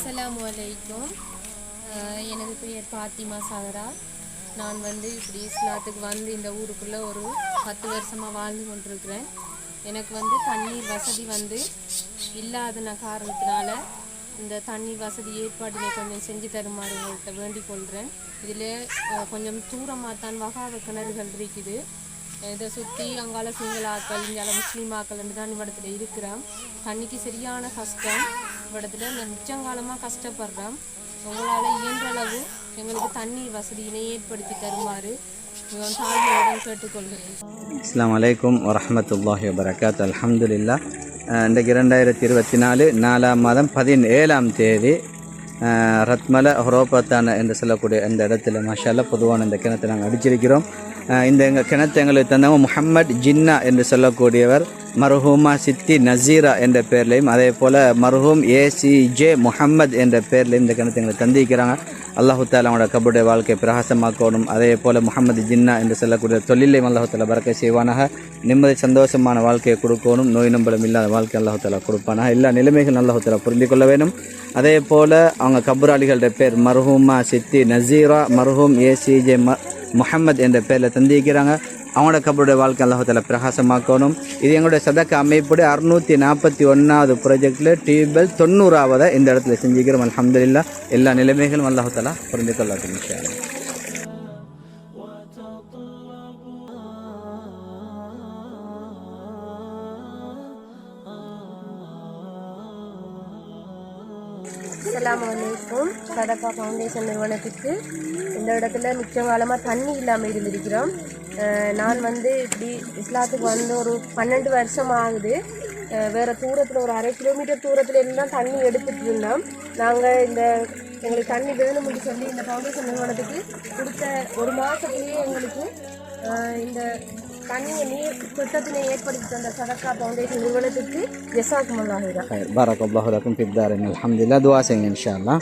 அஸ்ஸலாமு அலைக்கும். எனது பெயர் பாத்திமா சாகரா. நான் இப்படி இஸ்லாத்துக்கு இந்த ஊருக்குள்ளே ஒரு 10 வருஷமாக வாழ்ந்து கொண்டிருக்கிறேன். எனக்கு தண்ணீர் வசதி இல்லாத காரணத்தினால இந்த தண்ணீர் வசதி ஏற்பாட்டினை கொஞ்சம் செஞ்சு தருமாறு உங்கள்கிட்ட வேண்டிக் கொள்கிறேன். இதில் கொஞ்சம் தூரமாக தான் வகாவ கிணறுகள் இருக்குது. இதை சுற்றி அங்கால சிங்களாக்கள் இங்கால முஸ்லீமாக்கள் தான் இவ்விடத்தில் இருக்கிறோம். தண்ணிக்கு சரியான கஷ்டம். இவ்விடத்தில் மிச்சங்காலமாக கஷ்டப்படுறோம். உங்களால் இயன்றளவு எங்களுக்கு தண்ணீர் வசதியினை ஏற்படுத்தி தருமாறு தாழ்மையுடன் கேட்டுக்கொள்கிறேன். அஸ்ஸலாமு அலைக்கும் வரஹ்மத்துல்லாஹி வபரகாத்துஹு. அல்ஹம்துலில்லாஹ். இன்றைக்கு 2024 4ஆம் மாதம் 17ஆம் தேதி ரத்மல ஹுரோபத்தான என்று சொல்லக்கூடிய இந்த இடத்துல மாஷால்லா பொதுவான இந்த கிணத்தை நாங்கள் அடிச்சிருக்கிறோம். இந்த எங்கள் கிணத்தை எங்களுக்கு தந்தவங்க முஹம்மட் ஜின்னா என்று சொல்லக்கூடியவர் மர்ஹூமா சித்தி நசீரா என்ற பேர்லையும், அதே போல் மர்ஹூம் ஏசிஜே முஹம்மத் என்ற பேர்லையும் இந்த கிணத்தை எங்களுக்கு தந்திக்கிறாங்க. அல்லாஹு தாலா அவனோட கபருடைய வாழ்க்கையை பிரகாசமாக்கணும். அதே போல் முஹம்மது ஜின்னா என்று சொல்லக்கூடிய தொழிலையும் அல்லாஹு தாலா பறக்கை செய்வானாக. நிம்மதி சந்தோஷமான வாழ்க்கையை கொடுக்கணும். நோய் நம்பலம் இல்லாத வாழ்க்கை அல்லாஹு தாலா கொடுப்பானாக. எல்லா நிலைமைகளும் அல்லாஹு தாலா புரிந்து கொள்ள வேணும். அதே போல் அவங்க கபராளிகளுடைய பேர் மர்ஹூமா சித்தி நசீரா, மர்ஹூம் ஏசிஜே முஹம்மத் என்ற பேரில் தந்திக்கிறாங்க. அவங்களோட கபருடைய வாழ்க்கை அல்லாஹு தாலா பிரகாசமாக்கணும். இது எங்களுடைய சதக்க அமைப்புடைய 641வது ப்ராஜெக்டில் டியூபெல் 90வது இந்த இடத்துல செஞ்சுக்கிறோம். அல்ஹம்துலில்லாஹ். எல்லா நிலைமைகளும் அல்லாஹு தாலா புரிந்து கொள்ளட்டும் இன்ஷா அல்லாஹ். அஸ்ஸலாமு அலைக்கும். சதகா ஃபவுண்டேஷன் நிறுவனத்துக்கு இந்த இடத்துல மிச்ச காலமாக தண்ணி இல்லாமல் இருந்திருக்கிறோம். நான் இப்படி இஸ்லாத்துக்கு ஒரு 12 வருஷம் ஆகுது. வேறு தூரத்தில் ஒரு 1/2 கிலோமீட்டர் தூரத்தில் இருந்தால் தண்ணி எடுத்துகிட்டு இருந்தோம். நாங்கள் எங்களுக்கு தண்ணி வேணும்னு சொல்லி இந்த ஃபவுண்டேஷன் நிறுவனத்துக்கு கொடுத்த ஒரு மாதத்துலேயே எங்களுக்கு இந்த தண்ணியை நீர் திட்டத்தினை ஏற்படுத்தி தந்த சதகா ஃபவுண்டேஷன் நிறுவனத்துக்கு ஜஸாக்குமுல்லாஹ். பாரக்கல்லாஹு லக்கும் ஃபித் தாரின். அல்ஹம்துலில்லாஹ். துஆ செய்யுங்க இன்ஷா அல்லாஹ்.